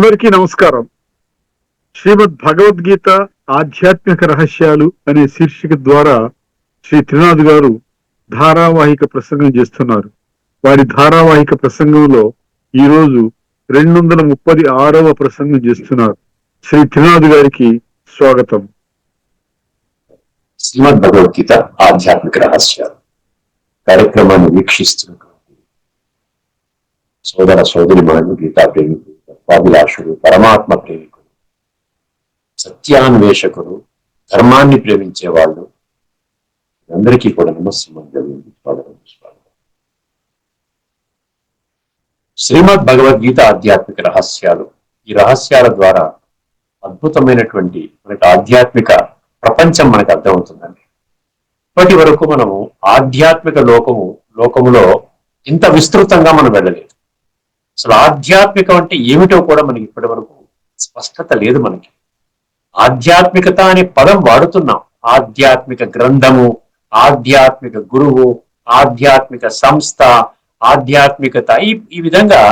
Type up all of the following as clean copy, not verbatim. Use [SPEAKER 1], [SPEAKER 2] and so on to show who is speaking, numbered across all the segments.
[SPEAKER 1] అందరికీ నమస్కారం. శ్రీమద్ భగవద్గీత ఆధ్యాత్మిక రహస్యాలు అనే శీర్షిక ద్వారా శ్రీ త్రినాథ్ గారు ధారావాహిక ప్రసంగం చేస్తున్నారు. వారి ధారావాహిక ప్రసంగంలో ఈరోజు 236వ ప్రసంగం చేస్తున్నారు. శ్రీ త్రినాథ్ గారికి స్వాగతం.
[SPEAKER 2] శ్రీమద్ భగవద్గీత ఆధ్యాత్మిక రహస్యాలు కార్యక్రమాన్ని వీక్షిస్తున్నటువంటి సోదర సోదరి మనులు, గీతా ప్రేమికులు, తత్వాభిలాషులు, పరమాత్మ ప్రేమికులు, సత్యాన్వేషకులు, ధర్మాన్ని ప్రేమించే వాళ్ళు అందరికీ కూడా నమస్కారం. శ్రీమద్ భగవద్గీత ఆధ్యాత్మిక రహస్యాలు, ఈ రహస్యాల ద్వారా అద్భుతమైనటువంటి మనకి ఆధ్యాత్మిక ప్రపంచం మనకు అర్థమవుతుందండి. ఇప్పటి వరకు మనము ఆధ్యాత్మిక లోకములో ఇంత విస్తృతంగా మనం వెళ్ళలేదు. అసలు ఆధ్యాత్మికం అంటే ఏమిటో కూడా మనకి ఇప్పటి వరకు స్పష్టత లేదు. మనకి ఆధ్యాత్మికత అనే పదం వాడుతున్నాం. ఆధ్యాత్మిక గ్రంథము, ఆధ్యాత్మిక గురువు, ఆధ్యాత్మిక సంస్థ, ఆధ్యాత్మికత ఈ విధంగా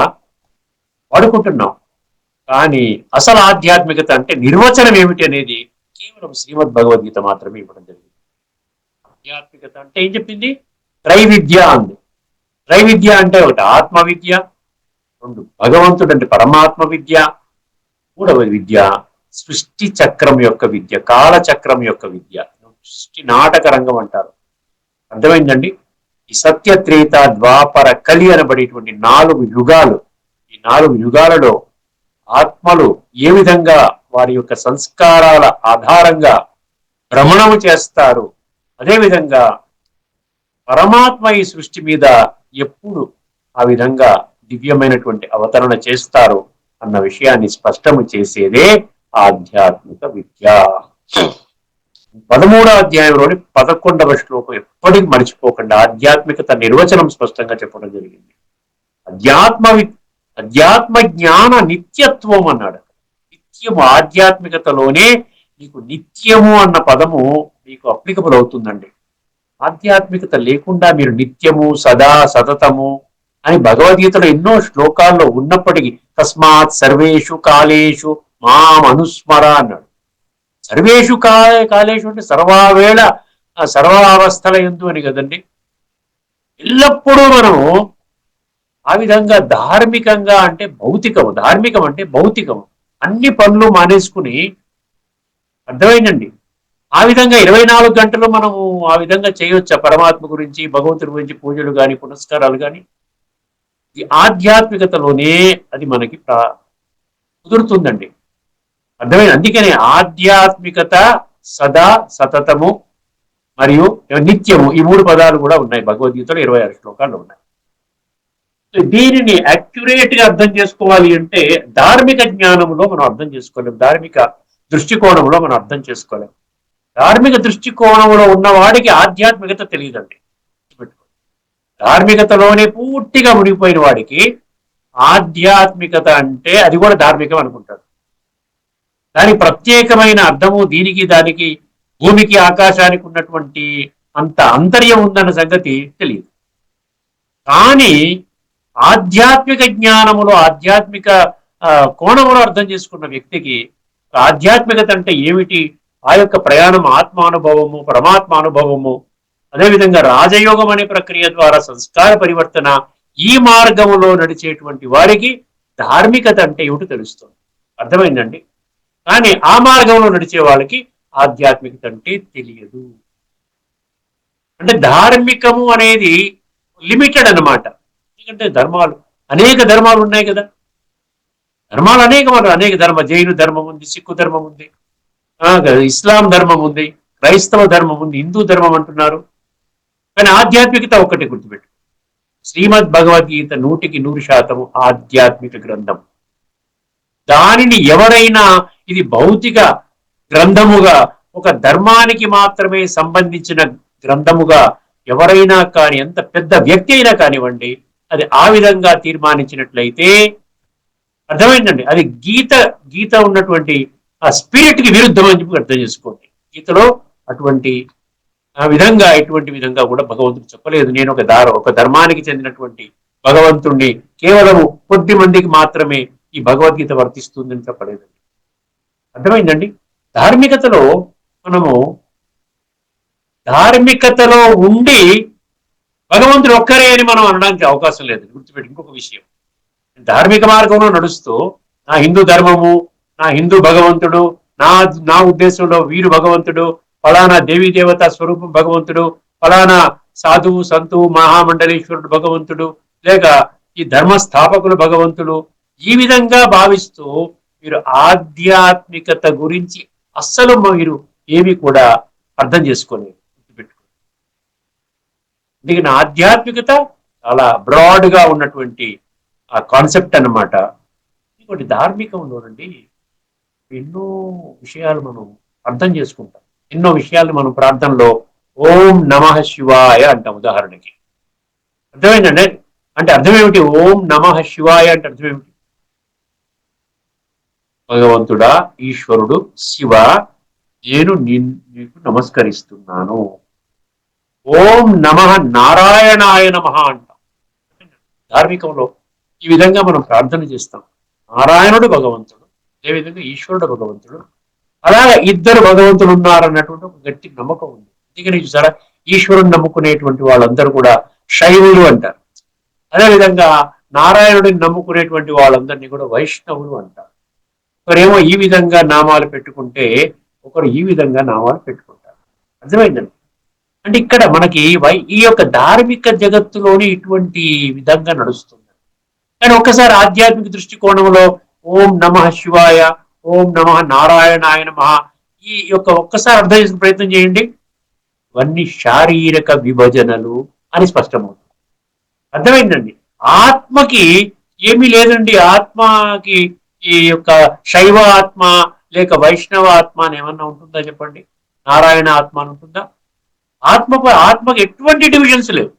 [SPEAKER 2] వాడుకుంటున్నాం. కానీ అసలు ఆధ్యాత్మికత అంటే నిర్వచనం ఏమిటి అనేది కేవలం శ్రీమద్ భగవద్గీత మాత్రమే ఇవ్వడం జరిగింది. ఆధ్యాత్మికత అంటే ఏం చెప్పింది? త్రైవిద్య అంది. త్రైవిద్య అంటే ఒకటి ఆత్మ విద్య, రెండు భగవంతుడు అంటే పరమాత్మ విద్య, మూడవ విద్య సృష్టి చక్రం యొక్క విద్య, కాల చక్రం యొక్క విద్య, సృష్టి నాటక రంగం అంటారు. అర్థమైందండి? ఈ సత్య, త్రేత, ద్వాపర, కలి అనబడేటువంటి 4 యుగాలు, ఈ 4 యుగాలలో ఆత్మలు ఏ విధంగా వారి యొక్క సంస్కారాల ఆధారంగా భ్రమణము చేస్తారు, అదేవిధంగా పరమాత్మ ఈ సృష్టి మీద ఎప్పుడు ఆ విధంగా దివ్యమైనటువంటి అవతరణ చేస్తారు అన్న విషయాన్ని స్పష్టము చేసేదే ఆధ్యాత్మిక విద్య. 13వ అధ్యాయంలోని 11వ శ్లోకం ఎప్పటికీ మర్చిపోకుండా ఆధ్యాత్మికత నిర్వచనం స్పష్టంగా చెప్పడం జరిగింది. అధ్యాత్మ జ్ఞాన నిత్యత్వం అన్నాడు. నిత్యము, ఆధ్యాత్మికతలోనే నీకు నిత్యము అన్న పదము మీకు అప్లికబుల్ అవుతుందండి. ఆధ్యాత్మికత లేకుండా మీరు నిత్యము, సదా, సతతము అని భగవద్గీతలో ఎన్నో శ్లోకాల్లో ఉన్నప్పటికీ తస్మాత్ సర్వేషు కాలేషు మాం అనుస్మర అన్నాడు. సర్వేషు కాలేషు అంటే సర్వావేళ, సర్వావస్థల యందు అని కదండి. ఎల్లప్పుడూ మనము ఆ విధంగా ధార్మికంగా అంటే భౌతికము, ధార్మికం అంటే భౌతికము, అన్ని పనులు మానేసుకుని, అర్థమైందండి? ఆ విధంగా 24 గంటలు మనము ఆ విధంగా చేయొచ్చా? పరమాత్మ గురించి, భగవంతుడి గురించి పూజలు కానీ, పునస్కారాలు కానీ, ఈ ఆధ్యాత్మికతలోనే అది మనకి కుదురుతుందండి. అర్థమైంది? అందుకనే ఆధ్యాత్మికత, సదా, సతతము మరియు నిత్యము, ఈ 3 పదాలు కూడా ఉన్నాయి భగవద్గీతలో. 26 శ్లోకాలు ఉన్నాయి. దీనిని అక్యురేట్ గా అర్థం చేసుకోవాలి అంటే ధార్మిక జ్ఞానంలో మనం అర్థం చేసుకోలేం, ధార్మిక దృష్టికోణంలో మనం అర్థం చేసుకోలేం. ధార్మిక దృష్టికోణంలో ఉన్నవాడికి ఆధ్యాత్మికత తెలియదండి. ధార్మికతలోనే పూర్తిగా మునిగిపోయిన వాడికి ఆధ్యాత్మికత అంటే అది కూడా ధార్మికం అనుకుంటాడు. దానికి ప్రత్యేకమైన అర్థము, దీనికి దానికి భూమికి ఆకాశానికి ఉన్నటువంటి అంత అంతర్యం ఉందన్న సంగతి తెలియదు. కానీ ఆధ్యాత్మిక జ్ఞానములో, ఆధ్యాత్మిక కోణములో అర్థం చేసుకున్న వ్యక్తికి ఆధ్యాత్మికత అంటే ఏమిటి, ఆ యొక్క ప్రయాణం ఆత్మానుభవము, పరమాత్మానుభవము, అదేవిధంగా రాజయోగం అనే ప్రక్రియ ద్వారా సంస్కార పరివర్తన, ఈ మార్గములో నడిచేటువంటి వారికి ధార్మికత అంటే ఏమిటో తెలుస్తుంది. అర్థమైందండి? కానీ ఆ మార్గంలో నడిచే వాళ్ళకి ఆధ్యాత్మికత అంటే తెలియదు. అంటే ధార్మికము అనేది లిమిటెడ్ అన్నమాట. ఎందుకంటే అనేక ధర్మాలు ఉన్నాయి కదా. ధర్మాలు అనేక ధర్మ, జైను ధర్మం ఉంది, సిక్కు ధర్మం ఉంది, ఇస్లాం ధర్మం ఉంది, క్రైస్తవ ధర్మం ఉంది, హిందూ ధర్మం అంటున్నారు. కానీ ఆధ్యాత్మికత ఒక్కటి గుర్తుపెట్టు, శ్రీమద్ భగవద్గీత 100% ఆధ్యాత్మిక గ్రంథం. దానిని ఎవరైనా ఇది భౌతిక గ్రంథముగా, ఒక ధర్మానికి మాత్రమే సంబంధించిన గ్రంథముగా ఎవరైనా కానీ, ఎంత పెద్ద వ్యక్తి అయినా కానివ్వండి, అది ఆ విధంగా తీర్మానించినట్లయితే అర్థమైందండి, అది గీత ఉన్నటువంటి ఆ స్పిరిట్ కి విరుద్ధం అని చెప్పి అర్థం చేసుకోండి. గీతలో అటువంటి ఎటువంటి విధంగా కూడా భగవంతుడు చెప్పలేదు. నేను ఒక ధర్మానికి చెందినటువంటి భగవంతుణ్ణి కేవలము కొద్ది మందికి మాత్రమే ఈ భగవద్గీత వర్తిస్తుందని చెప్పలేదండి. అర్థమైందండి. ధార్మికతలో మనము ధార్మికతలో ఉండి భగవంతుడు ఒక్కరే అని మనం అనడానికి అవకాశం లేదు. గుర్తుపెట్టి ఇంకొక విషయం, ధార్మిక మార్గంలో నడుస్తూ నా హిందూ ధర్మము, నా హిందూ భగవంతుడు, నా నా ఉద్దేశంలో వీరు భగవంతుడు, ఫలానా దేవీ దేవత స్వరూపం భగవంతుడు, ఫలానా సాధువు సంతువు మహామండలేశ్వరుడు భగవంతుడు, లేక ఈ ధర్మ స్థాపకులు భగవంతుడు, ఈ విధంగా భావిస్తూ మీరు ఆధ్యాత్మికత గురించి అస్సలు మీరు ఏమి కూడా అర్థం చేసుకోలేదు. గుర్తుపెట్టుకోండి. అందుకని ఆధ్యాత్మికత చాలా బ్రాడ్ గా ఉన్నటువంటి ఆ కాన్సెప్ట్ అన్నమాట. ఇంకోటి ధార్మికంలోనండి ఎన్నో విషయాలు మనం అర్థం చేసుకుంటాం. ఎన్నో విషయాలు మనం ప్రార్థనలో ఓం నమః శివాయ అంటాం. ఉదాహరణకి అర్థమైందండి. అంటే అర్థం ఏమిటి? ఓం నమః శివాయ అంటే అర్థం ఏమిటి? భగవంతుడా, ఈశ్వరుడు, శివ, నేను నీకు నమస్కరిస్తున్నాను. ఓం నమః నారాయణాయ నమః అంటాం. ధార్మికంలో ఈ విధంగా మనం ప్రార్థన చేస్తాం. నారాయణుడు భగవంతుడు, అదేవిధంగా ఈశ్వరుడు భగవంతుడు, అలాగే ఇద్దరు భగవంతులు ఉన్నారన్నటువంటి ఒక గట్టి నమ్మకం ఉంది. అందుకని చూసారా, ఈశ్వరుని నమ్ముకునేటువంటి వాళ్ళందరూ కూడా శైవులు అంటారు. అదేవిధంగా నారాయణుడిని నమ్ముకునేటువంటి వాళ్ళందరినీ కూడా వైష్ణవులు అంటారు. ఒకరేమో ఈ విధంగా నామాలు పెట్టుకుంటే, ఒకరు ఈ విధంగా నామాలు పెట్టుకుంటారు. అర్థమైందండి. అంటే ఇక్కడ మనకి ఈ యొక్క ధార్మిక జగత్తులోనే ఇటువంటి విధంగా నడుస్తుంది. కానీ ఒక్కసారి ఆధ్యాత్మిక దృష్టికోణంలో ఓం నమః శివాయ, ఓం నమః నారాయణాయ నమః ఈ యొక్క ఒక్కసారి అర్థం చేసిన ప్రయత్నం చేయండి. ఇవన్నీ శారీరక విభజనలు అని స్పష్టమవుతుంది. అర్థమైందండి. ఆత్మకి ఏమీ లేదండి. ఆత్మకి ఈ యొక్క శైవ ఆత్మ లేక వైష్ణవ ఆత్మ అని ఏమన్నా ఉంటుందా చెప్పండి? నారాయణ ఆత్మ అని ఉంటుందా? ఆత్మకి ఎటువంటి డివిజన్స్ లేవు.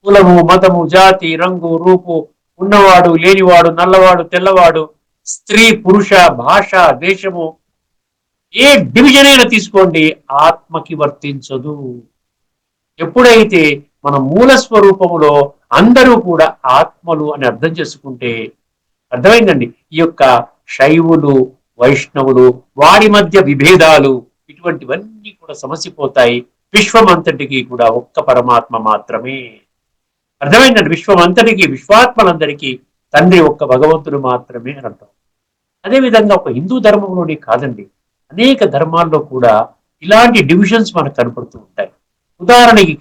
[SPEAKER 2] కులము, మతము, జాతి, రంగు, రూపు, ఉన్నవాడు, లేనివాడు, నల్లవాడు, తెల్లవాడు, స్త్రీ, పురుష, భాష, దేశము, ఏ డివిజన్ అయినా తీసుకోండి, ఆత్మకి వర్తించదు. ఎప్పుడైతే మన మూల స్వరూపములో అందరూ కూడా ఆత్మలు అని అర్థం చేసుకుంటే, అర్థమైందండి. ఈ యొక్క శైవులు, వైష్ణవులు, వారి మధ్య విభేదాలు ఇటువంటివన్నీ కూడా సమసిపోతాయి. విశ్వం అంతటికి కూడా ఒక్క పరమాత్మ మాత్రమే. అర్థమైందండి. విశ్వం అంతటికి, విశ్వాత్మలందరికీ తండ్రి ఒక్క భగవంతుడు మాత్రమే అని అర్థం. అదేవిధంగా ఒక హిందూ ధర్మంలోనే కాదండి, అనేక ధర్మాల్లో కూడా ఇలాంటి డివిజన్స్ మనకు కనపడుతూ ఉంటాయి. ఉదాహరణకి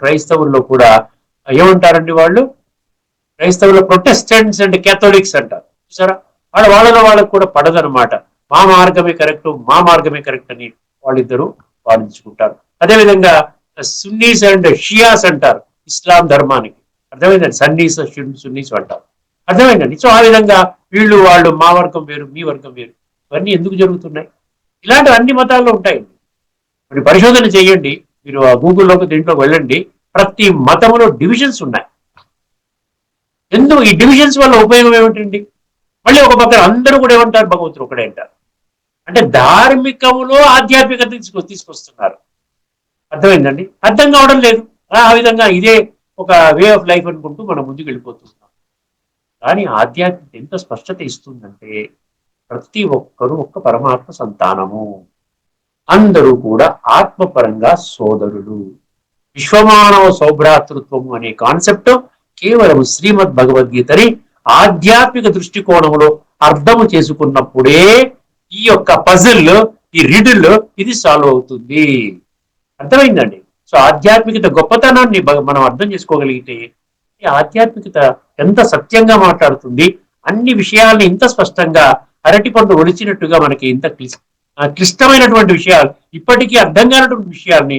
[SPEAKER 2] క్రైస్తవుల్లో కూడా ఏమంటారండి వాళ్ళు? క్రైస్తవుల్లో ప్రొటెస్టెంట్స్ అండ్ కేథోలిక్స్ అంటారు. చూసారా, వాళ్ళకు కూడా పడదనమాట. మా మార్గమే కరెక్ట్, మా మార్గమే కరెక్ట్ అని వాళ్ళిద్దరూ వాదించుకుంటారు. అదేవిధంగా సున్నీస్ అండ్ షియాస్ అంటారు ఇస్లాం ధర్మానికి. అర్థమైందండి. సున్నీస్ అంటారు. అర్థమైందండి. సో ఆ విధంగా వీళ్ళు వాళ్ళు మా వర్గం వేరు, మీ వర్గం వేరు, ఇవన్నీ ఎందుకు జరుగుతున్నాయి? ఇలాంటివి అన్ని మతాల్లో ఉంటాయండి. మీరు పరిశోధన చేయండి, మీరు ఆ గూగుల్లోకి దీంట్లోకి వెళ్ళండి, ప్రతి మతంలో డివిజన్స్ ఉన్నాయి. ఎందుకు ఈ డివిజన్స్ వల్ల ఉపయోగం ఏమిటండి? మళ్ళీ ఒక పక్కన అందరూ కూడా ఏమంటారు? భగవంతుడు ఒకడే అంటారు. అంటే ధార్మికములో ఆధ్యాత్మికత తీసుకొస్తున్నారు. అర్థమైందండి. అర్థం కావడం లేదు. ఆ విధంగా ఇదే ఒక వే ఆఫ్ లైఫ్ అనుకుంటూ మనం ముందుకు వెళ్ళిపోతున్నాం. కానీ ఆధ్యాత్మికత ఎంత స్పష్టత ఇస్తుందంటే, ప్రతి ఒక్కరూ ఒక్క పరమాత్మ సంతానము, అందరూ కూడా ఆత్మపరంగా సోదరులు. విశ్వమానవ సౌభ్రాతృత్వము అనే కాన్సెప్ట్ కేవలం శ్రీమద్ భగవద్గీతని ఆధ్యాత్మిక దృష్టికోణంలో అర్థము చేసుకున్నప్పుడే ఈ యొక్క పజిల్, ఈ రిడిల్ ఇది సాల్వ్ అవుతుంది. అర్థమైందండి. సో ఆధ్యాత్మికత గొప్పతనాన్ని మనం అర్థం చేసుకోగలిగితే, ఈ ఆధ్యాత్మికత ఎంత సత్యంగా మాట్లాడుతుంది, అన్ని విషయాల్ని ఇంత స్పష్టంగా అరటి పండు ఒలిచినట్టుగా మనకి ఇంత క్లిష్టమైనటువంటి విషయాలు, ఇప్పటికీ అర్థం కానటువంటి విషయాల్ని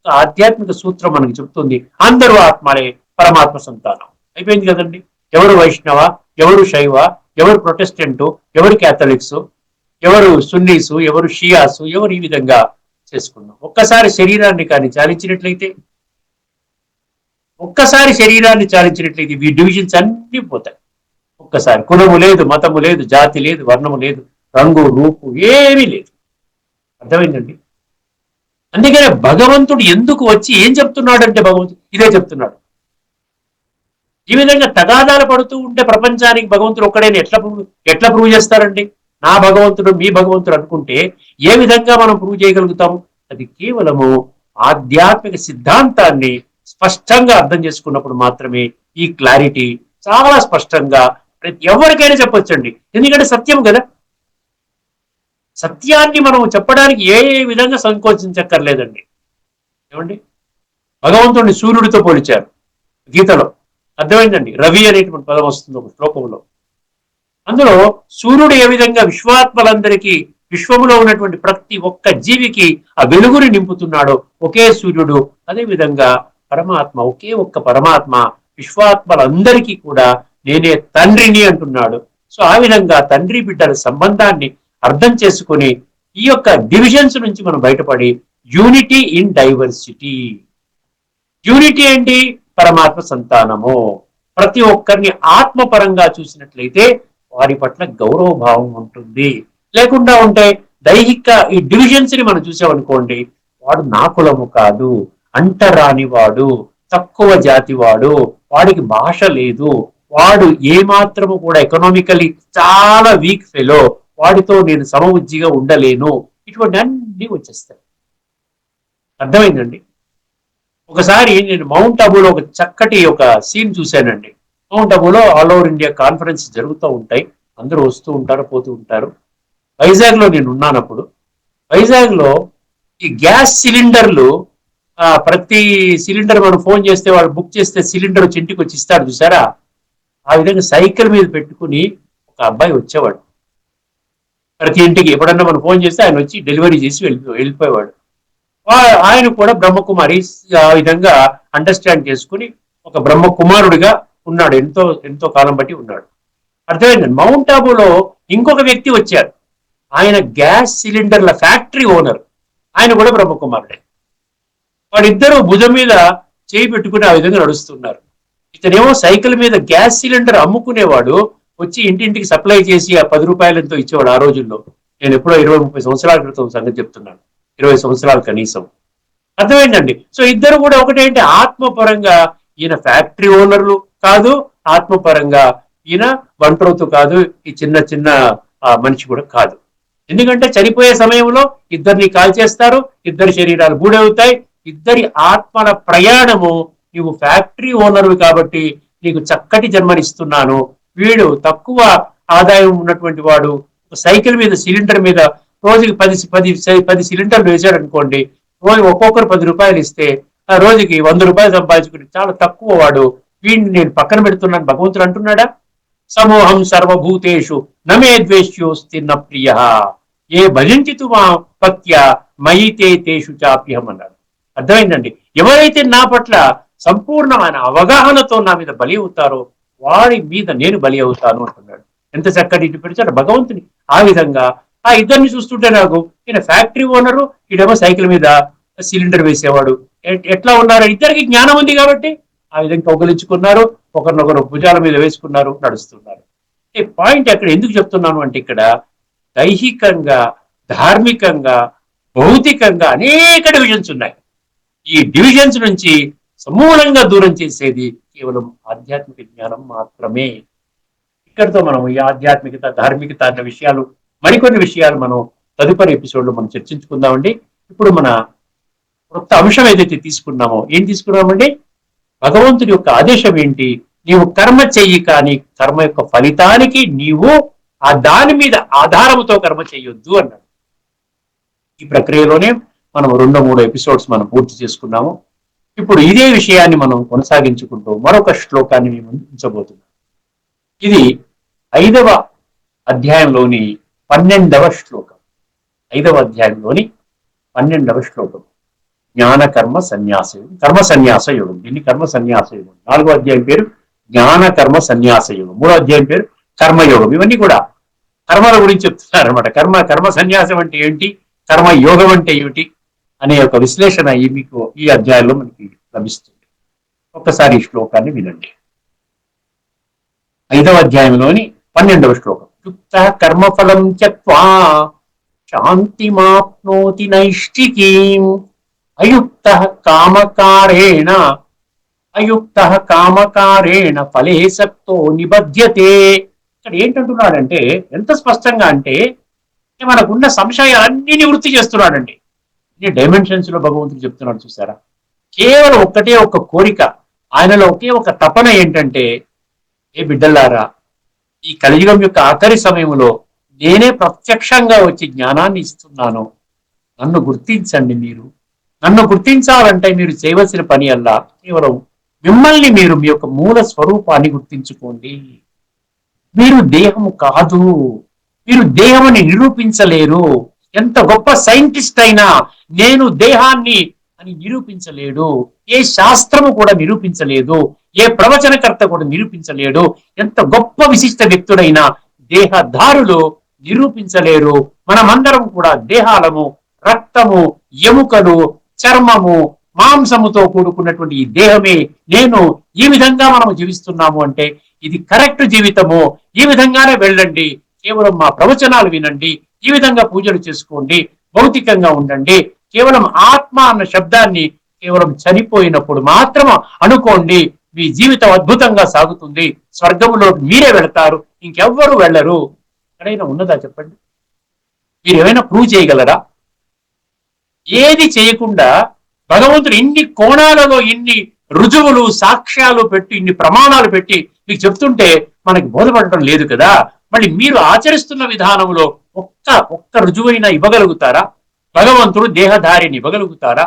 [SPEAKER 2] ఆధ్యాత్మిక సూత్రం మనకి చెప్తుంది. అందరూ ఆత్మలే, పరమాత్మ సంతానం. అయిపోయింది కదండి. ఎవరు వైష్ణవ, ఎవరు శైవ, ఎవరు ప్రొటెస్టెంట్, ఎవరు క్యాథలిక్స్, ఎవరు సున్నీసు, ఎవరు షియాసు, ఎవరు ఈ విధంగా చేసుకున్నాం. ఒక్కసారి శరీరాన్ని కానీ చాలించినట్లయితే ఈ డివిజన్స్ అన్ని పోతాయి. ఒక్కసారి కులము లేదు, మతము లేదు, జాతి లేదు, వర్ణము లేదు, రంగు రూపు ఏమీ లేదు. అర్థమైందండి. అందుకనే భగవంతుడు ఎందుకు వచ్చి ఏం చెప్తున్నాడంటే, భగవంతుడు ఇదే చెప్తున్నాడు. ఈ విధంగా తగాదాలు పడుతూ ఉంటే ప్రపంచానికి భగవంతుడు ఒక్కడైనా ఎట్లా ప్రూవ్ చేస్తారండి? నా భగవంతుడు మీ భగవంతుడు అనుకుంటే ఏ విధంగా మనం ప్రూవ్ చేయగలుగుతాం? అది కేవలము ఆధ్యాత్మిక సిద్ధాంతాన్ని స్పష్టంగా అర్థం చేసుకున్నప్పుడు మాత్రమే ఈ క్లారిటీ చాలా స్పష్టంగా ప్రతి ఎవరికైనా చెప్పొచ్చండి. ఎందుకంటే సత్యం కదా. సత్యాన్ని మనం చెప్పడానికి ఏ విధంగా సంకోచించక్కర్లేదండి. ఏమండి, భగవంతుడిని సూర్యుడితో పోల్చారు గీతలో, అర్థమైందండి. రవి అనేటువంటి పదం వస్తుంది ఒక శ్లోకంలో. అందులో సూర్యుడు ఏ విధంగా విశ్వాత్మలందరికీ, విశ్వములో ఉన్నటువంటి ప్రతి ఒక్క జీవికి ఆ వెలుగుని నింపుతున్నాడో ఒకే సూర్యుడు, అదే విధంగా పరమాత్మ, ఒకే ఒక్క పరమాత్మ విశ్వాత్మలందరికీ కూడా నేనే తండ్రిని అంటున్నాడు. సో ఆ విధంగా తండ్రి బిడ్డల సంబంధాన్ని అర్థం చేసుకుని ఈ యొక్క డివిజన్స్ నుంచి మనం బయటపడి యూనిటీ ఇన్ డైవర్సిటీ. యూనిటీ ఏంటి? పరమాత్మ సంతానము. ప్రతి ఒక్కరిని ఆత్మపరంగా చూసినట్లయితే వారి పట్ల గౌరవ భావం ఉంటుంది. లేకుండా ఉంటే దైహిక ఈ డివిజన్స్ ని మనం చూసామనుకోండి, వాడు నా కులము కాదు, అంటరాని వాడు, తక్కువ జాతి వాడు, వాడికి భాష లేదు, వాడు ఏమాత్రము కూడా ఎకనామికలీ చాలా వీక్ ఫెలో, వాడితో నేను సమవుజ్జిగా ఉండలేను, ఇటువంటి అన్ని వచ్చేస్తాయి. అర్థమైందండి. ఒకసారి నేను మౌంట్ అబూలో ఒక చక్కటి ఒక సీన్ చూశానండి. మౌంట్ అబూలో ఆల్ ఓవర్ ఇండియా కాన్ఫరెన్స్ జరుగుతూ ఉంటాయి, అందరూ వస్తూ ఉంటారు, పోతూ ఉంటారు. వైజాగ్ లో నేను ఉన్నానప్పుడు, వైజాగ్ లో ఈ గ్యాస్ సిలిండర్లు, ప్రతి సిలిండర్ మనం ఫోన్ చేస్తే వాళ్ళు బుక్ చేస్తే సిలిండర్ వచ్చి ఇంటికి వచ్చి ఇస్తారు చూసారా, ఆ విధంగా సైకిల్ మీద పెట్టుకుని ఒక అబ్బాయి వచ్చేవాడు ప్రతి ఇంటికి. ఎప్పుడన్నా మనం ఫోన్ చేస్తే ఆయన వచ్చి డెలివరీ చేసి వెళ్ళిపోయేవాడు. ఆయన కూడా బ్రహ్మకుమారి ఆ విధంగా అండర్స్టాండ్ చేసుకుని ఒక బ్రహ్మకుమారుడిగా ఉన్నాడు, ఎంతో ఎంతో కాలం బట్టి ఉన్నాడు. అర్థమైందండి. మౌంట్ ఆబూలో ఇంకొక వ్యక్తి వచ్చారు, ఆయన గ్యాస్ సిలిండర్ల ఫ్యాక్టరీ ఓనర్, ఆయన కూడా బ్రహ్మకుమారుడే. వాడిద్దరూ భుజం మీద చేయి పెట్టుకుని ఆ విధంగా నడుస్తున్నారు. ఇతనేమో సైకిల్ మీద గ్యాస్ సిలిండర్ అమ్ముకునేవాడు, వచ్చి ఇంటింటికి సప్లై చేసి ఆ 10 రూపాయలతో ఇచ్చేవాడు ఆ రోజుల్లో. నేను ఎప్పుడో 20-30 సంవత్సరాల క్రితం సంగతి చెప్తున్నాను, 20 సంవత్సరాలు కనీసం. అర్థమైందండి. సో ఇద్దరు కూడా ఒకటేంటి, ఆత్మపరంగా ఈయన ఫ్యాక్టరీ ఓనర్లు కాదు, ఆత్మపరంగా ఈయన వంటరోతు కాదు, ఈ చిన్న చిన్న మనిషి కూడా కాదు. ఎందుకంటే చనిపోయే సమయంలో ఇద్దరిని కాల్చేస్తారు, ఇద్దరి శరీరాలు బూడవుతాయి, ఇద్దరి ఆత్మల ప్రయాణము, నీవు ఫ్యాక్టరీ ఓనర్వి కాబట్టి నీకు చక్కటి జన్మనిస్తున్నాను, వీడు తక్కువ ఆదాయం ఉన్నటువంటి వాడు సైకిల్ మీద సిలిండర్ మీద రోజుకి 10 సిలిండర్లు వేశాడు అనుకోండి, రోజు ఒక్కొక్కరు 10 రూపాయలు ఇస్తే ఆ రోజుకి 100 రూపాయలు సంపాదించుకుని చాలా తక్కువ వాడు, వీడిని నేను పక్కన పెడుతున్నాను భగవంతుడు అంటున్నాడా? సమూహం సర్వభూతేషు నమే ద్వేష్యోస్తి న ప్రియ ఏ భజించితు మా పత్య మయితే తేషు చాప్యహం అన్నాడు. అర్థమైందండి. ఎవరైతే నా పట్ల సంపూర్ణమైన అవగాహనతో నా మీద బలి అవుతారో వారి మీద నేను బలి అవుతాను అంటున్నాడు. ఎంత చక్కటి పెడిచాడు భగవంతుని. ఆ విధంగా ఆ ఇద్దరిని చూస్తుంటే నాకు, ఈయన ఫ్యాక్టరీ ఓనరు, ఈడేమో సైకిల్ మీద సిలిండర్ వేసేవాడు, ఎట్లా ఉన్నారు? ఇద్దరికి జ్ఞానం ఉంది కాబట్టి ఆ విధంగా కౌగలించుకున్నారు, ఒకరినొకరు భుజాల మీద వేసుకున్నారు, నడుస్తున్నారు. ఈ పాయింట్ ఎక్కడ ఎందుకు చెప్తున్నాను అంటే, ఇక్కడ దైహికంగా, ధార్మికంగా, భౌతికంగా అనేక డివిజన్స్ ఉన్నాయి. ఈ డివిజన్స్ నుంచి సమూలంగా దూరం చేసేది కేవలం ఆధ్యాత్మిక జ్ఞానం మాత్రమే. ఇక్కడితో మనం ఈ ఆధ్యాత్మికత, ధార్మికత అన్న విషయాలు, మరికొన్ని విషయాలు మనం తదుపరి ఎపిసోడ్ లో మనం చర్చించుకుందామండి. ఇప్పుడు మన కొత్త అంశం ఏదైతే తీసుకున్నామో, ఏం తీసుకున్నామండి? భగవంతుడి యొక్క ఆదేశం ఏంటి? నీవు కర్మ చెయ్యి, కానీ కర్మ యొక్క ఫలితానికి నీవు ఆ దాని మీద ఆధారముతో కర్మ చెయ్యొద్దు అన్నాడు. ఈ ప్రక్రియలోనే మనం 2-3 ఎపిసోడ్స్ మనం పూర్తి చేసుకున్నాము. ఇప్పుడు ఇదే విషయాన్ని మనం కొనసాగించుకుంటూ మరొక శ్లోకాన్ని మేము ఉంచబోతున్నాం. ఇది 5వ అధ్యాయంలోని 12వ శ్లోకం. 5వ అధ్యాయంలోని 12వ శ్లోకం జ్ఞాన కర్మ సన్యాస యోగం, కర్మ సన్యాస యోగం. దీన్ని కర్మ సన్యాస యోగం. 4వ అధ్యాయం పేరు జ్ఞాన కర్మ సన్యాస యోగం. 3వ అధ్యాయం పేరు కర్మయోగం. ఇవన్నీ కూడా కర్మల గురించి చెప్తున్నారు అనమాట. కర్మ సన్యాసం అంటే ఏంటి, కర్మ యోగం అంటే ఏమిటి అనే ఒక విశ్లేషణ మీకు ఈ అధ్యాయంలో మనకి లభిస్తుంది. ఒక్కసారి ఈ శ్లోకాన్ని వినండి. 5వ అధ్యాయంలోని 12వ శ్లోకం. యుక్త కర్మఫలం త్యక్త్వా శాంతిమాప్నోతి నైష్టికీం అయుక్త కామకారేణ అయుక్త కామకారేణ ఫలే సక్తో నిబధ్యతే. ఇక్కడ ఏంటంటున్నాడంటే ఎంత స్పష్టంగా అంటే మనకున్న సంశయాలన్నీ నివృత్తి చేస్తున్నాడండి. ఈ డైమెన్షన్స్ లో భగవంతుడు చెప్తున్నాడు చూసారా. కేవలం ఒక్కటే ఒక కోరిక, ఆయనలో ఒకే ఒక తపన ఏంటంటే, ఏ బిడ్డలారా, ఈ కలియుగం యొక్క ఆఖరి సమయంలో నేనే ప్రత్యక్షంగా వచ్చి జ్ఞానాన్ని ఇస్తున్నాను, నన్ను గుర్తించండి. మీరు నన్ను గుర్తించాలంటే మీరు చేయవలసిన పని అల్లా కేవలం మిమ్మల్ని మీరు మీ యొక్క మూల స్వరూపాన్ని గుర్తించుకోండి. మీరు దేహము కాదు, మీరు దేహముని నిరూపించలేరు. ఎంత గొప్ప సైంటిస్ట్ అయినా నేను దేహాన్ని అని నిరూపించలేడు. ఏ శాస్త్రము కూడా నిరూపించలేదు, ఏ ప్రవచనకర్త కూడా నిరూపించలేడు. ఎంత గొప్ప విశిష్ట వ్యక్తుడైనా దేహదారులు నిరూపించలేరు. మనమందరం కూడా దేహాలము, రక్తము, ఎముకలు, చర్మము, మాంసముతో కూడుకున్నటువంటి ఈ దేహమే నేను. ఈ విధంగా మనం జీవిస్తున్నాము అంటే ఇది కరెక్ట్ జీవితము. ఈ విధంగానే వెళ్ళండి, కేవలం మా ప్రవచనాలు వినండి, ఈ విధంగా పూజలు చేసుకోండి, భౌతికంగా ఉండండి. కేవలం ఆత్మ అన్న శబ్దాన్ని కేవలం చనిపోయినప్పుడు మాత్రం అనుకోండి. మీ జీవితం అద్భుతంగా సాగుతుంది, స్వర్గంలో మీరే వెళతారు, ఇంకెవ్వరు వెళ్ళరు. ఎక్కడైనా ఉన్నదా చెప్పండి? మీరు ఏమైనా ప్రూవ్ చేయగలరా? ఏది చేయకుండా భగవంతుడు ఇన్ని కోణాలలో ఇన్ని రుజువులు, సాక్ష్యాలు పెట్టి, ఇన్ని ప్రమాణాలు పెట్టి మీకు చెప్తుంటే మనకి బోధపడటం లేదు కదా. మళ్ళీ మీరు ఆచరిస్తున్న విధానంలో ఒక్క రుజువైనా ఇవ్వగలుగుతారా? భగవంతుడు దేహధారిని ఇవ్వగలుగుతారా?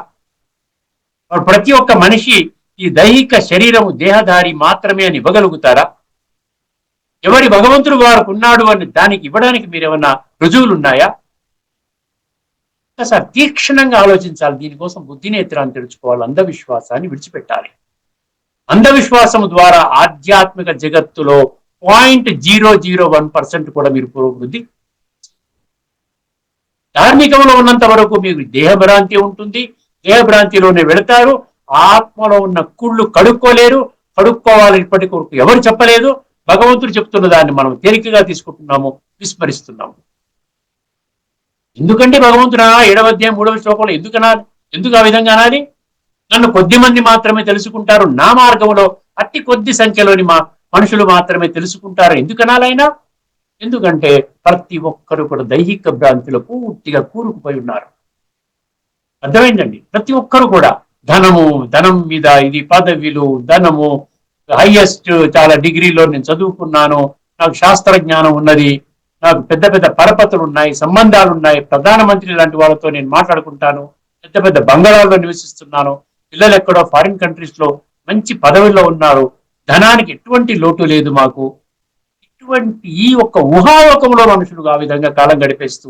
[SPEAKER 2] ప్రతి ఒక్క మనిషి ఈ దైహిక శరీరము దేహధారి మాత్రమే అని ఇవ్వగలుగుతారా? ఎవరి భగవంతుడు వారికి ఉన్నాడు అని దానికి ఇవ్వడానికి మీరేమన్నా రుజువులు ఉన్నాయా? ఒకసారి తీక్షణంగా ఆలోచించాలి. దీనికోసం బుద్ధినేత్రాన్ని తెరుచుకోవాలి, అంధవిశ్వాసాన్ని విడిచిపెట్టాలి. అంధవిశ్వాసం ద్వారా ఆధ్యాత్మిక జగత్తులో 0.001% కూడా మీరు పురోభివృద్ధి. ధార్మికంలో ఉన్నంత వరకు మీకు దేహభ్రాంతి ఉంటుంది, దేహభ్రాంతిలోనే వెళతారు. ఆత్మలో ఉన్న కుళ్ళు కడుక్కోలేరు, కడుక్కోవాలి ఇప్పటికి వరకు ఎవరు చెప్పలేదు. భగవంతుడు చెప్తున్న దాన్ని మనం తేలికగా తీసుకుంటున్నాము, విస్మరిస్తున్నాము. ఎందుకంటే భగవంతుడు 7వ అధ్యాయం 3వ శ్లోకంలో ఎందుకు ఆ విధంగా అనాలి? నన్ను కొద్ది మంది మాత్రమే తెలుసుకుంటారు, నా మార్గంలో అతి కొద్ది సంఖ్యలోని మనుషులు మాత్రమే తెలుసుకుంటారు. ఎందుకు అనాలైనా? ఎందుకంటే ప్రతి ఒక్కరు కూడా దైహిక భ్రాంతిలో పూర్తిగా కూరుకుపోయి ఉన్నారు. అర్థమైందండి? ప్రతి ఒక్కరు కూడా ధనం మీద, ఇది పదవిలు, ధనము, హైయెస్ట్ చాలా డిగ్రీలో నేను చదువుకున్నాను, నాకు శాస్త్ర జ్ఞానం ఉన్నది, నాకు పెద్ద పెద్ద పరపతులు ఉన్నాయి, సంబంధాలు ఉన్నాయి, ప్రధానమంత్రి లాంటి వాళ్ళతో నేను మాట్లాడుకుంటాను, పెద్ద పెద్ద బంగాళాల్లో నివసిస్తున్నాను, పిల్లలు ఎక్కడో ఫారిన్ కంట్రీస్ లో మంచి పదవుల్లో ఉన్నారు, ధనానికి ఎటువంటి లోటు లేదు మాకు. ఇటువంటి ఈ ఒక్క ఊహాలోకంలో మనుషులు ఆ విధంగా కాలం గడిపేస్తూ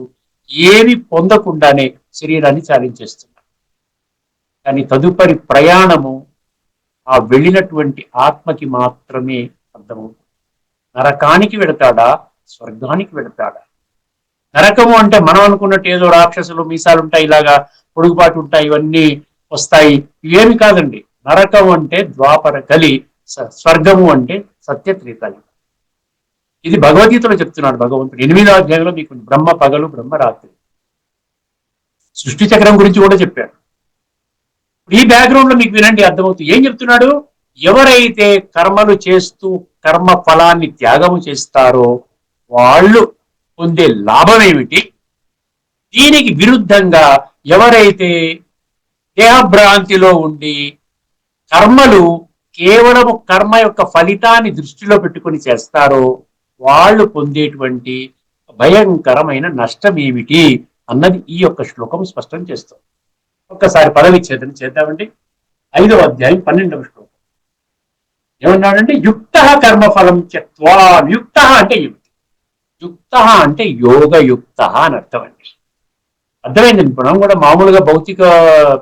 [SPEAKER 2] ఏమి పొందకుండానే శరీరాన్ని చాలించేస్తున్నారు. కానీ తదుపరి ప్రయాణము ఆ వెళ్ళినటువంటి ఆత్మకి మాత్రమే అర్థమవుతుంది. నరకానికి వెళతాడా, స్వర్గానికి వెళతాడా? నరకము అంటే మనం అనుకున్నట్టు ఏదో రాక్షసులు, మీసాలు ఉంటాయి, ఇలాగా పొడుగుపాటు ఉంటాయి, ఇవన్నీ వస్తాయి, ఇవేమి కాదండి. నరకం అంటే ద్వాపర కలి, స్వర్గము అంటే సత్యత్రేతాయుగం. ఇది భగవద్గీతలో చెప్తున్నాడు భగవంతుడు. 8వ అధ్యాయంలో మీకు బ్రహ్మ పగలు, బ్రహ్మ రాత్రి, సృష్టి చక్రం గురించి కూడా చెప్పాడు. ఈ బ్యాక్గ్రౌండ్ లో మీకు వినండి, అర్థమవుతుంది. ఏం చెప్తున్నాడు? ఎవరైతే కర్మలు చేస్తూ కర్మ ఫలాన్ని త్యాగము చేస్తారో వాళ్ళు పొందే లాభం ఏమిటి? దీనికి విరుద్ధంగా ఎవరైతే దేహభ్రాంతిలో ఉండి కర్మలు కేవలము కర్మ యొక్క ఫలితాన్ని దృష్టిలో పెట్టుకుని చేస్తారో వాళ్ళు పొందేటువంటి భయంకరమైన నష్టం ఏమిటి అన్నది ఈ యొక్క శ్లోకం స్పష్టం చేస్తుంది. ఒక్కసారి పదవిచ్ఛేదన చేద్దామండి. 5వ అధ్యాయం 12వ శ్లోకం ఏమన్నాడంటే, యుక్త కర్మఫలం త్యక్త్వా. యుక్త అంటే యుక్తి, యుక్త అంటే యోగయుక్త అని అర్థం అండి. అర్థమైంది. మనం కూడా మామూలుగా భౌతిక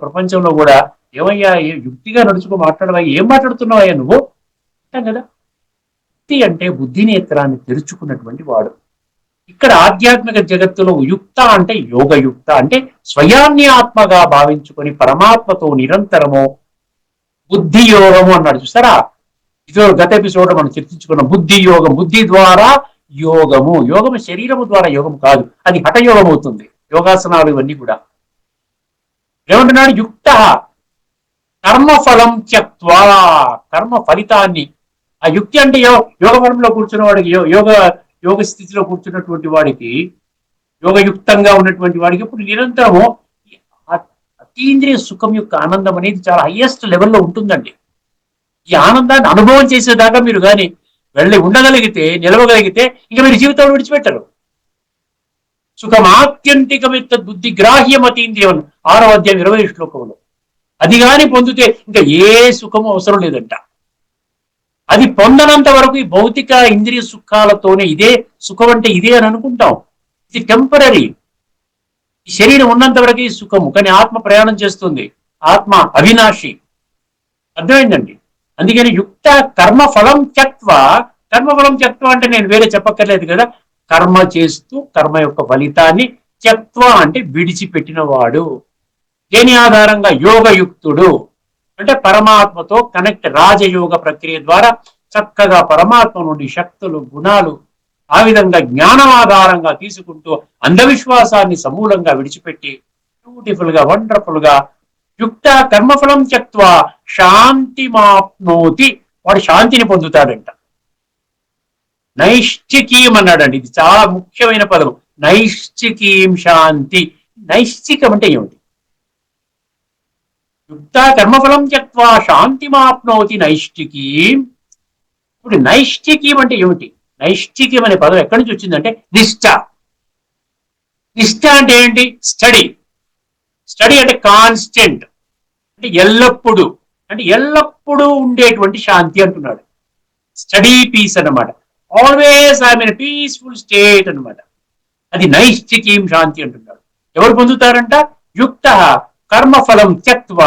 [SPEAKER 2] ప్రపంచంలో కూడా ఏమయ్యా యుక్తిగా నడుచుకో, మాట్లాడవయ్యా, ఏం మాట్లాడుతున్నావయ్యా నువ్వు అంటాం కదా. యుక్తి అంటే బుద్ధినేత్రాన్ని తెరుచుకున్నటువంటి వాడు. ఇక్కడ ఆధ్యాత్మిక జగత్తులో యుక్త అంటే యోగయుక్త అంటే స్వయాన్ని ఆత్మగా భావించుకొని పరమాత్మతో నిరంతరము బుద్ధి యోగము అన్నాడు చూసారా. ఇది గత ఎపిసోడ్ మనం చర్చించుకున్నాం. బుద్ధి యోగం, బుద్ధి ద్వారా యోగము. యోగము శరీరము ద్వారా యోగం కాదు, అది హఠయోగం అవుతుంది. యోగాసనాలు ఇవన్నీ కూడా ఏమంటున్నాడు? యుక్త కర్మఫలం త్యక్వా, కర్మ ఫలితాన్ని, ఆ యుక్తి అంటే యోగ బలంలో కూర్చున్న వాడికి, యోగ స్థితిలో కూర్చున్నటువంటి వాడికి, యోగయుక్తంగా ఉన్నటువంటి వాడికి ఇప్పుడు నిరంతరము అతీంద్రియ సుఖం యొక్క ఆనందం అనేది చాలా హైయెస్ట్ లెవెల్లో ఉంటుందండి. ఈ ఆనందాన్ని అనుభవం చేసేదాకా మీరు కానీ వెళ్ళి ఉండగలిగితే, నిలవగలిగితే ఇంకా మీరు జీవితంలో విడిచిపెట్టరు. సుఖమాత్యంతికమిత్త బుద్ధి గ్రాహ్యం అతీంద్రియం, 6వ అధ్యాయం 20 శ్లోకంలో. అది కాని పొందితే ఇంకా ఏ సుఖము అవసరం లేదంట. అది పొందనంత వరకు ఈ భౌతిక ఇంద్రియ సుఖాలతోనే ఇదే సుఖం అంటే ఇదే అని అనుకుంటాం. ఇది టెంపరీ. ఈ శరీరం ఉన్నంత వరకు ఈ సుఖము, కానీ ఆత్మ ప్రయాణం చేస్తుంది. ఆత్మ అవినాశి. అర్థమైందండి. అందుకని యుక్త కర్మఫలం త్యక్వ, కర్మఫలం త్యక్వ అంటే నేను వేరే చెప్పక్కర్లేదు కదా, కర్మ చేస్తూ కర్మ యొక్క ఫలితాన్ని, త్యక్వ అంటే విడిచిపెట్టిన వాడు. దేని ఆధారంగా? యోగయుక్తుడు అంటే పరమాత్మతో కనెక్ట్, రాజయోగ ప్రక్రియ ద్వారా చక్కగా పరమాత్మ నుండి శక్తులు, గుణాలు, ఆ విధంగా జ్ఞానం ఆధారంగా తీసుకుంటూ అంధవిశ్వాసాన్ని సమూలంగా విడిచిపెట్టి బ్యూటిఫుల్ గా, వండర్ఫుల్ గా యుక్త కర్మఫలం త్యక్వ శాంతిమాప్నోతి, వాడు శాంతిని పొందుతాడంట. నైష్ఠికీం అన్నాడండి, ఇది చాలా ముఖ్యమైన పదం. నైష్ఠికీం శాంతి. నైష్ఠికం అంటే ఏమిటి? యుక్త కర్మఫలం త్యక్వ శాంతిమాప్నోతి నైష్ఠికీం. ఇప్పుడు నైష్ఠికీం అంటే ఏమిటి? నైష్ఠికం అనే పదం ఎక్కడి నుంచి వచ్చిందంటే నిష్ఠ. నిష్ఠ అంటే ఏంటి? స్టడీ. స్టడీ అంటే కాన్స్టెంట్, అంటే ఎల్లప్పుడూ, అంటే ఎల్లప్పుడూ ఉండేటువంటి శాంతి అంటున్నాడు. స్టడీ పీస్ అన్నమాట. Always I'm in peaceful state అన్నమాట. అది నైష్ఠికీం శాంతి అంటున్నాడు. ఎవరు పొందుతారంట? యుక్త కర్మఫలం త్యక్వ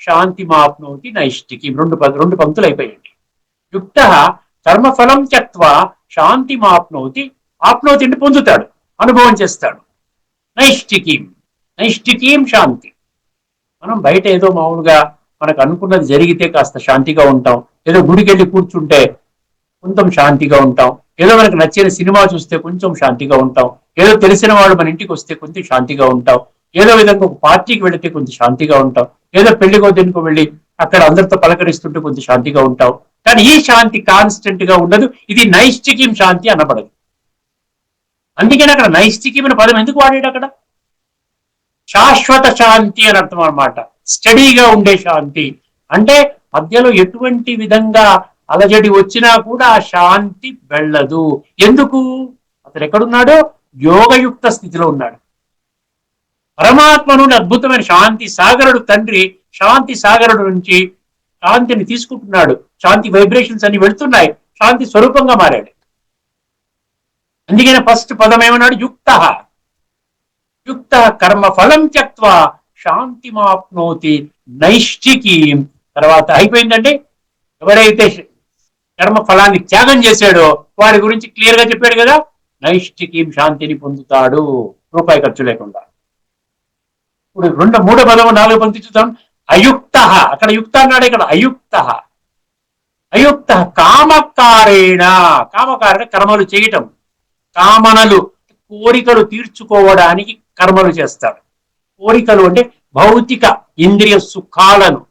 [SPEAKER 2] శాంతిమాప్నోతి నైష్ఠికీం. రెండు పంక్తులు అయిపోయాయండి. యుక్త కర్మఫలం త్యక్వ శాంతిమాప్నోతి, ఆప్నోతి అంటే పొందుతాడు, అనుభవం చేస్తాడు. నైష్ఠికీం, నైష్ఠికీం శాంతి. మనం బయట ఏదో మామూలుగా మనకు అనుకున్నది జరిగితే కాస్త శాంతిగా ఉంటాం, ఏదో గుడికి వెళ్ళి కూర్చుంటే కొంచెం శాంతిగా ఉంటాం, ఏదో మనకు నచ్చిన సినిమా చూస్తే కొంచెం శాంతిగా ఉంటాం, ఏదో తెలిసిన వాడు మన ఇంటికి వస్తే కొంచెం శాంతిగా ఉంటాం, ఏదో విధంగా ఒక పార్టీకి వెళితే కొంచెం శాంతిగా ఉంటాం, ఏదో పెళ్లికో దేనికో వెళ్ళి అక్కడ అందరితో పలకరిస్తుంటే కొంచెం శాంతిగా ఉంటాం. కానీ ఈ శాంతి కాన్స్టెంట్ గా ఉండదు. ఇది నైష్ఠికీం శాంతి అనబడదు. అందుకని అక్కడ నైష్ఠికీం అనే పదం ఎందుకు వాడాడు? అక్కడ శాశ్వత శాంతి అని అర్థం అనమాట. స్టడీగా ఉండే శాంతి అంటే మధ్యలో ఎటువంటి విధంగా అలజడి వచ్చినా కూడా ఆ శాంతి వెళ్ళదు. ఎందుకు? అతను ఎక్కడున్నాడు? యోగయుక్త స్థితిలో ఉన్నాడు. పరమాత్మ నుండి అద్భుతమైన శాంతి సాగరుడు తండ్రి, శాంతి సాగరుడు నుంచి శాంతిని తీసుకుంటున్నాడు. శాంతి వైబ్రేషన్స్ అన్ని వెళ్తున్నాయి, శాంతి స్వరూపంగా మారాడు. అందుకనే ఫస్ట్ పదం ఏమన్నాడు? యుక్త. యుక్త కర్మ ఫలం త్యక్వ శాంతిమాప్నోతి నైష్ఠికీం. తర్వాత అయిపోయిందండి. ఎవరైతే కర్మ ఫలాన్ని త్యాగం చేశాడో వారి గురించి క్లియర్ గా చెప్పాడు కదా, నైష్ఠికీం శాంతిని పొందుతాడు, రూపాయి ఖర్చు లేకుండా. ఇప్పుడు మూడో పదము 4వ పంక్తి చూద్దాం. అయుక్త. అక్కడ యుక్త అన్నాడు, ఇక్కడ అయుక్త. అయుక్త కామకారేణ. కామకారేణ కర్మలు చేయటం, కామనలు, కోరికలు తీర్చుకోవడానికి కర్మలు చేస్తాడు. కోరికలు అంటే భౌతిక ఇంద్రియ సుఖాలను,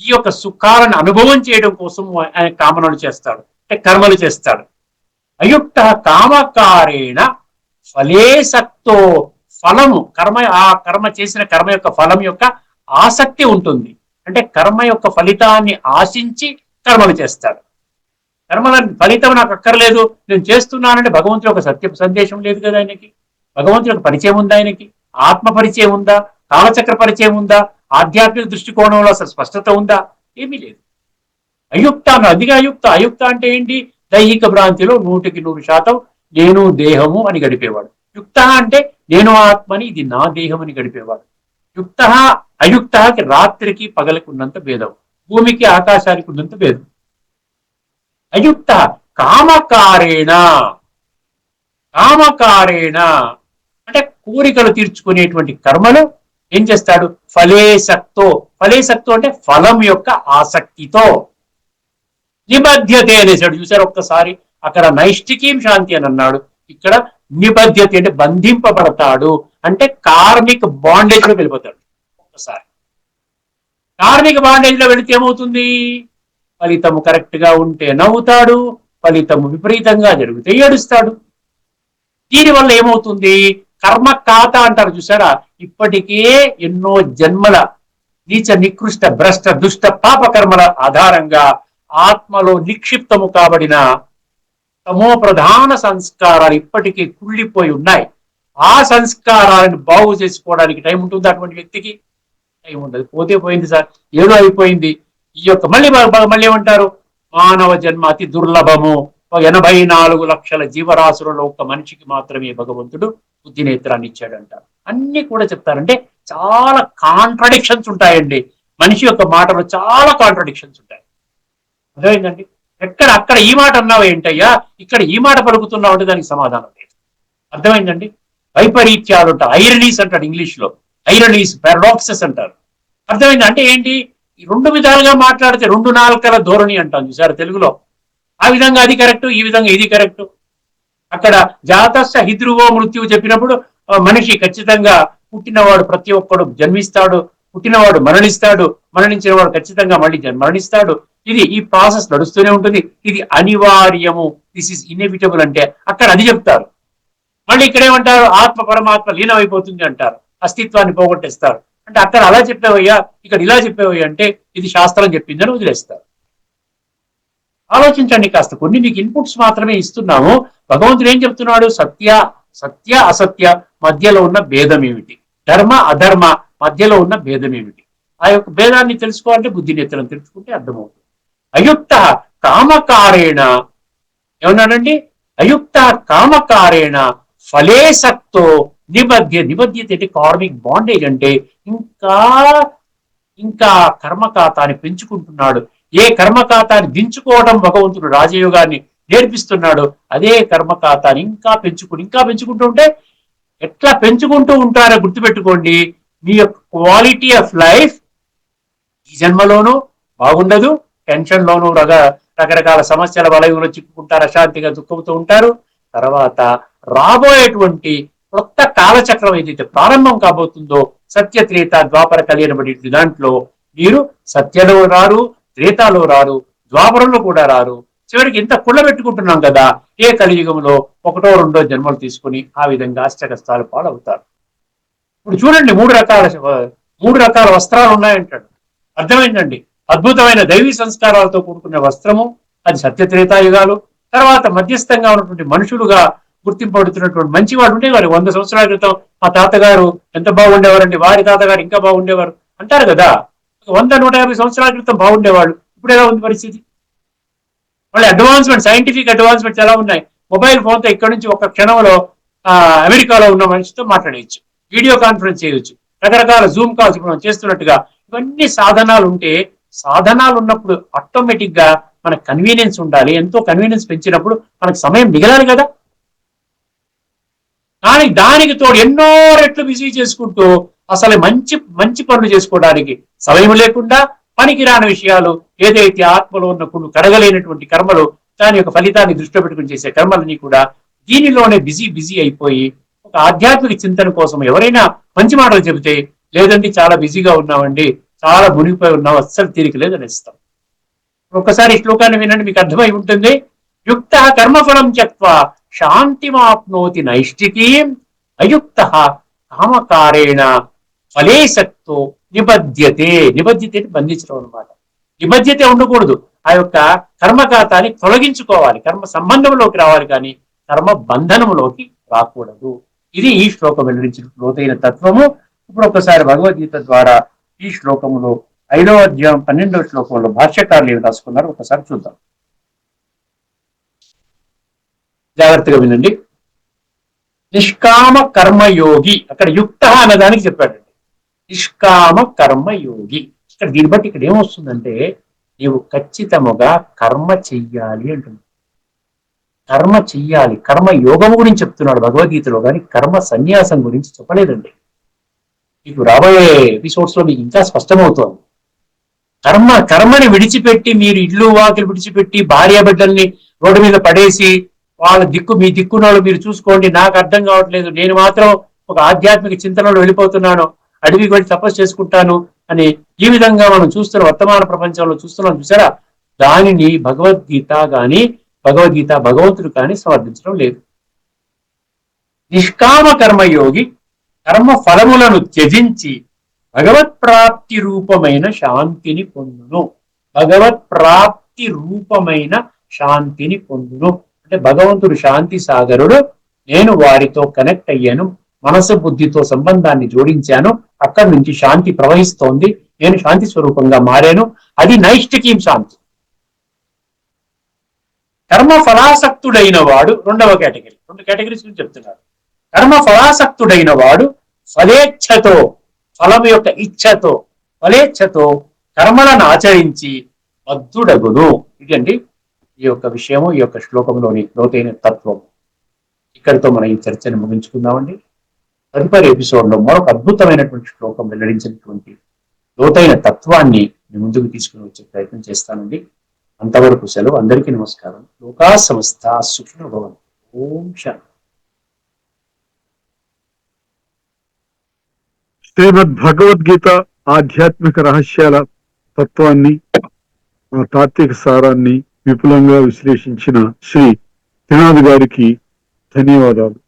[SPEAKER 2] ఈ యొక్క సుఖాలను అనుభవం చేయడం కోసం ఆయన కామనలు చేస్తాడు, అంటే కర్మలు చేస్తాడు. అయుక్త కామకారేణ ఫలేసక్తో. ఫలము, ఆ కర్మ చేసిన కర్మ యొక్క ఫలం యొక్క ఆసక్తి ఉంటుంది. అంటే కర్మ యొక్క ఫలితాన్ని ఆశించి కర్మలు చేస్తాడు. కర్మల ఫలితం నాకు అక్కర్లేదు, నేను చేస్తున్నానంటే భగవంతుడు ఒక సత్య సందేశం లేదు కదా ఆయనకి. భగవంతుడు ఒక పరిచయం ఉందా ఆయనకి? ఆత్మ పరిచయం ఉందా? కాలచక్ర పరిచయం ఉందా? ఆధ్యాత్మిక దృష్టికోణంలో అసలు స్పష్టత ఉందా? ఏమీ లేదు. అయుక్త అన్న అదిగా అయుక్త. అయుక్త అంటే ఏంటి? దైహిక భ్రాంతిలో 100% నేను దేహము అని గడిపేవాడు. యుక్త అంటే నేను ఆత్మని, ఇది నా దేహం అని గడిపేవాడు. యుక్త అయుక్తకి రాత్రికి పగలకు ఉన్నంత భేదం, భూమికి ఆకాశానికి ఉన్నంత భేదం. అయుక్త కామకారేణ. కామకారేణ అంటే కోరికలు తీర్చుకునేటువంటి కర్మలు ఏం చేస్తాడు? ఫలేసక్తో. ఫలేసక్తో అంటే ఫలం యొక్క ఆసక్తితో. నిబధ్యతే అనేసాడు. చూసారు ఒక్కసారి, అక్కడ నైష్ఠికీం శాంతి అని అన్నాడు, ఇక్కడ నిబధ్యత అంటే బంధింపబడతాడు, అంటే కార్మిక్ బాండేజ్ లో వెళ్ళిపోతాడు. ఒక్కసారి ధార్మిక బాండేజ్ లో వెళితే ఏమవుతుంది? ఫలితము కరెక్ట్ గా ఉంటే నవ్వుతాడు, ఫలితము విపరీతంగా జరిగితే ఏడుస్తాడు. దీనివల్ల ఏమవుతుంది? కర్మ ఖాతా అంటారు చూసారా, ఇప్పటికే ఎన్నో జన్మల నీచ నికృష్ట భ్రష్ట దుష్ట పాప కర్మల ఆధారంగా ఆత్మలో నిక్షిప్తము కాబడిన తమో ప్రధాన సంస్కారాలు ఇప్పటికీ కుళ్ళిపోయి ఉన్నాయి. ఆ సంస్కారాలను బాగు చేసుకోవడానికి టైం ఉంటుంది అటువంటి వ్యక్తికి? టైం ఉండదు. పోతే పోయింది సార్, ఏదో అయిపోయింది. ఈ యొక్క మళ్ళీ ఏమంటారు, మానవ జన్మ అతి దుర్లభము, 84 లక్షల జీవరాశులలో ఒక మనిషికి మాత్రమే భగవంతుడు బుద్ధి నేత్రాన్ని ఇచ్చాడంటారు. అన్ని కూడా చెప్తారంటే చాలా కాంట్రడిక్షన్స్ ఉంటాయండి. మనిషి యొక్క మాటలో చాలా కాంట్రడిక్షన్స్ ఉంటాయి. అర్థమైందండి? అక్కడ ఈ మాట అన్నావు ఏంటయ్యా, ఇక్కడ ఈ మాట పలుకుతున్నావు అంటే దానికి సమాధానం లేదు. అర్థమైందండి? వైపరీత్యాలు ఉంటాయి, ఐరనీస్ అంటాడు ఇంగ్లీష్ లో, ఐరనీస్, పారాడాక్సెస్ అంటారు. అర్థమైంది? అంటే ఏంటి? రెండు విధాలుగా మాట్లాడితే రెండు నాలుకల ధోరణి అంటాం చూసారు తెలుగులో. ఆ విధంగా అది కరెక్ట్, ఈ విధంగా ఇది కరెక్ట్. అక్కడ జాతస్య హిద్రువో మృత్యువు చెప్పినప్పుడు మనిషి ఖచ్చితంగా పుట్టినవాడు ప్రతి ఒక్కడు జన్మిస్తాడు, పుట్టినవాడు మరణిస్తాడు, మరణించిన వాడు ఖచ్చితంగా మళ్ళీ మరణిస్తాడు. ఈ ప్రాసెస్ నడుస్తూనే ఉంటుంది, ఇది అనివార్యము, దిస్ ఇస్ ఇన్ఎవిటబుల్ అంటే అక్కడ అది చెప్తారు. మళ్ళీ ఇక్కడ ఏమంటారు, ఆత్మ పరమాత్మ లీనమైపోతుంది అంటారు, అస్తిత్వాన్ని పోగొట్టేస్తారు. అంటే అక్కడ అలా చెప్పేవయ్యా, ఇక్కడ ఇలా చెప్పేవయ్యా అంటే ఇది శాస్త్రం చెప్పిందని వదిలేస్తారు. ఆలోచించండి కాస్త. కొన్ని మీకు ఇన్పుట్స్ మాత్రమే ఇస్తున్నాము. భగవంతుడు ఏం చెప్తున్నాడు? సత్య అసత్య మధ్యలో ఉన్న భేదం ఏమిటి, ధర్మ అధర్మ మధ్యలో ఉన్న భేదం ఏమిటి, ఆ యొక్క భేదాన్ని తెలుసుకోవాలంటే బుద్ధి నేత్రం తెలుసుకుంటే అర్థమవుతుంది. అయుక్త కామకారేణ ఏమన్నాడండి? అయుక్త కామకారేణ ఫలేసక్తో నిబధ్యత అంటే కార్మిక్ బాండేజ్ అంటే ఇంకా కర్మఖాతాన్ని పెంచుకుంటున్నాడు. ఏ కర్మఖాతాన్ని దించుకోవడం భగవంతుడు రాజయోగాన్ని నేర్పిస్తున్నాడు, అదే కర్మఖాతాన్ని ఇంకా పెంచుకుంటూ ఉంటే ఎట్లా పెంచుకుంటూ ఉంటారో గుర్తుపెట్టుకోండి. మీ యొక్క క్వాలిటీ ఆఫ్ లైఫ్ ఈ జన్మలోనూ బాగుండదు, టెన్షన్ లోనూ రకరకాల సమస్యల వలయంలో చిక్కుకుంటారు, అశాంతిగా దుఃఖంతో ఉంటారు. తర్వాత రాబోయేటువంటి కొత్త కాలచక్రం ఏదైతే ప్రారంభం కాబోతుందో, సత్య త్రేత ద్వాపర కలియనబడి దాంట్లో మీరు సత్యలో రారు, త్రేతాలో రారు, ద్వాపరంలో కూడా రారు. చివరికి ఇంత కుళ్ళ పెట్టుకుంటున్నాం కదా, ఏ కలియుగంలో ఒకటో రెండో జన్మలు తీసుకుని ఆ విధంగా అష్టకష్టాలు పాలవుతారు. ఇప్పుడు చూడండి, మూడు రకాల వస్త్రాలు ఉన్నాయంటాడు. అర్థమైందండి? అద్భుతమైన దైవీ సంస్కారాలతో కూడుకున్న వస్త్రము, అది సత్యత్రేతాయుగాలు. తర్వాత మధ్యస్థంగా ఉన్నటువంటి మనుషులుగా గుర్తింపబడుతున్నటువంటి మంచి వాడు ఉండేవారు. 100 సంవత్సరాల క్రితం మా తాతగారు ఎంత బాగుండేవారండి, వారి తాతగారు ఇంకా బాగుండేవారు అంటారు కదా. 100-150 సంవత్సరాల క్రితం బాగుండేవాళ్ళు, ఇప్పుడు ఎలా ఉంది పరిస్థితి? మళ్ళీ అడ్వాన్స్మెంట్, సైంటిఫిక్ అడ్వాన్స్మెంట్స్ ఎలా ఉన్నాయి? మొబైల్ ఫోన్తో ఇక్కడ నుంచి ఒక క్షణంలో అమెరికాలో ఉన్న మనిషితో మాట్లాడేయచ్చు, వీడియో కాన్ఫరెన్స్ చేయొచ్చు, రకరకాల జూమ్ కాల్స్ ఇప్పుడు మనం చేస్తున్నట్టుగా. ఇవన్నీ సాధనాలు ఉంటే, సాధనాలు ఉన్నప్పుడు ఆటోమేటిక్ గా మనకు కన్వీనియన్స్ ఉండాలి. ఎంతో కన్వీనియన్స్ పెంచినప్పుడు మనకు సమయం మిగలాలి కదా. కానీ దానికి తోడు ఎన్నో రెట్లు బిజీ చేసుకుంటూ అసలు మంచి పనులు చేసుకోవడానికి సమయం లేకుండా పనికిరాని విషయాలు, ఏదైతే ఆత్మలో ఉన్న కొన్ని కడగలేనటువంటి కర్మలు, దాని యొక్క ఫలితాన్ని దృష్టిలో పెట్టుకుని చేసే కర్మలని కూడా దీనిలోనే బిజీ అయిపోయి ఒక ఆధ్యాత్మిక చింతన కోసం ఎవరైనా మంచి మాటలు చెబితే, లేదండి చాలా బిజీగా ఉన్నామండి, చాలా మునిగిపోయి ఉన్నాం, అస్సలు తీరిక లేదని ఇస్తాం. ఒక్కసారి ఈ శ్లోకాన్ని వినండి, మీకు అర్థమై ఉంటుంది. యుక్త కర్మఫలం త్యక్త్వా శాంతిమాప్నోతి నైష్టికీం అయుక్త కామకారేణ ఫలేసక్తో నిబధ్యతే బంధించడం అనమాట. నిబధ్యతే ఉండకూడదు, ఆ యొక్క కర్మఖాతాన్ని తొలగించుకోవాలి, కర్మ సంబంధంలోకి రావాలి, కానీ కర్మ బంధనంలోకి రాకూడదు. ఇది ఈ శ్లోకం వెల్లడించిన లోతైన తత్వము. ఇప్పుడు ఒకసారి భగవద్గీత ద్వారా ఈ శ్లోకములో 5వ అధ్యాయం 12వ శ్లోకంలో భాష్యకారులు ఏమి రాసుకున్నారు ఒకసారి చూద్దాం. జాగ్రత్తగా వినండి. నిష్కామ కర్మయోగి, అక్కడ యుక్త అన్నదానికి చెప్పాడండి. నిష్కామ కర్మయోగి, ఇక్కడ దీన్ని బట్టి ఇక్కడ ఏమొస్తుందంటే, నీవు ఖచ్చితముగా కర్మ చెయ్యాలి అంటుంది. కర్మ చెయ్యాలి, కర్మ యోగం గురించి చెప్తున్నాడు భగవద్గీతలో, కానీ కర్మ సన్యాసం గురించి చెప్పలేదండి. మీకు రాబోయే ఎపిసోడ్స్ లో మీకు ఇంకా స్పష్టమవుతోంది. కర్మని విడిచిపెట్టి, మీరు ఇల్లు వాకిలు విడిచిపెట్టి భార్య బిడ్డల్ని రోడ్డు మీద పడేసి వాళ్ళ మీ దిక్కునోళ్ళు మీరు చూసుకోండి, నాకు అర్థం కావట్లేదు, నేను మాత్రం ఒక ఆధ్యాత్మిక చింతనలో వెళ్ళిపోతున్నాను, అడవికి వెళ్ళి తపస్సు చేసుకుంటాను అని ఈ విధంగా మనం చూస్తున్న వర్తమాన ప్రపంచంలో చూస్తున్నాం చూసారా, దానిని భగవద్గీత భగవంతుడు కానీ సమర్థించడం లేదు. నిష్కామ కర్మయోగి కర్మ ఫలములను త్యజించి భగవత్ ప్రాప్తి రూపమైన శాంతిని పొందును. భగవత్ ప్రాప్తి రూపమైన శాంతిని పొందును అంటే భగవంతుడు శాంతి సాగరుడు, నేను వారితో కనెక్ట్ అయ్యాను, మనసు బుద్ధితో సంబంధాన్ని జోడించాను, అక్కడి నుంచి శాంతి ప్రవహిస్తోంది, నేను శాంతి స్వరూపంగా మారాను. అది నైష్టికీం శాంతి. కర్మ ఫలాసక్తుడైన వాడు రెండవ కేటగిరీ, రెండు కేటగిరీస్ గురించి చెప్తున్నారు. కర్మ ఫలాసక్తుడైన వాడు ఫలేచ్ఛతో, ఫలం యొక్క ఇచ్ఛతో, ఫలేచ్ఛతో కర్మలను ఆచరించి బద్ధుడగును. ఇదండి ఈ యొక్క విషయము, ఈ యొక్క శ్లోకంలోని లోతైన తత్వం. ఇక్కడితో మనం ఈ చర్చను ముగించుకుందామండి. తదుపరి ఎపిసోడ్ లో మరొక అద్భుతమైనటువంటి శ్లోకం వెల్లడించినటువంటి లోతైన తత్వాన్ని మీ ముందుకు తీసుకుని వచ్చే ప్రయత్నం చేస్తానండి. అంతవరకు సెలవు. అందరికీ నమస్కారం. లోకా సమస్త సుఖినో భవంతు. ఓం శాంతి.
[SPEAKER 1] శ్రీమద్ భగవద్గీత ఆధ్యాత్మిక రహస్యాల తత్వాన్ని, ఆ తాత్విక సారాన్ని విపులంగా విశ్లేషించిన శ్రీ త్రినాథ్ గారికి ధన్యవాదాలు.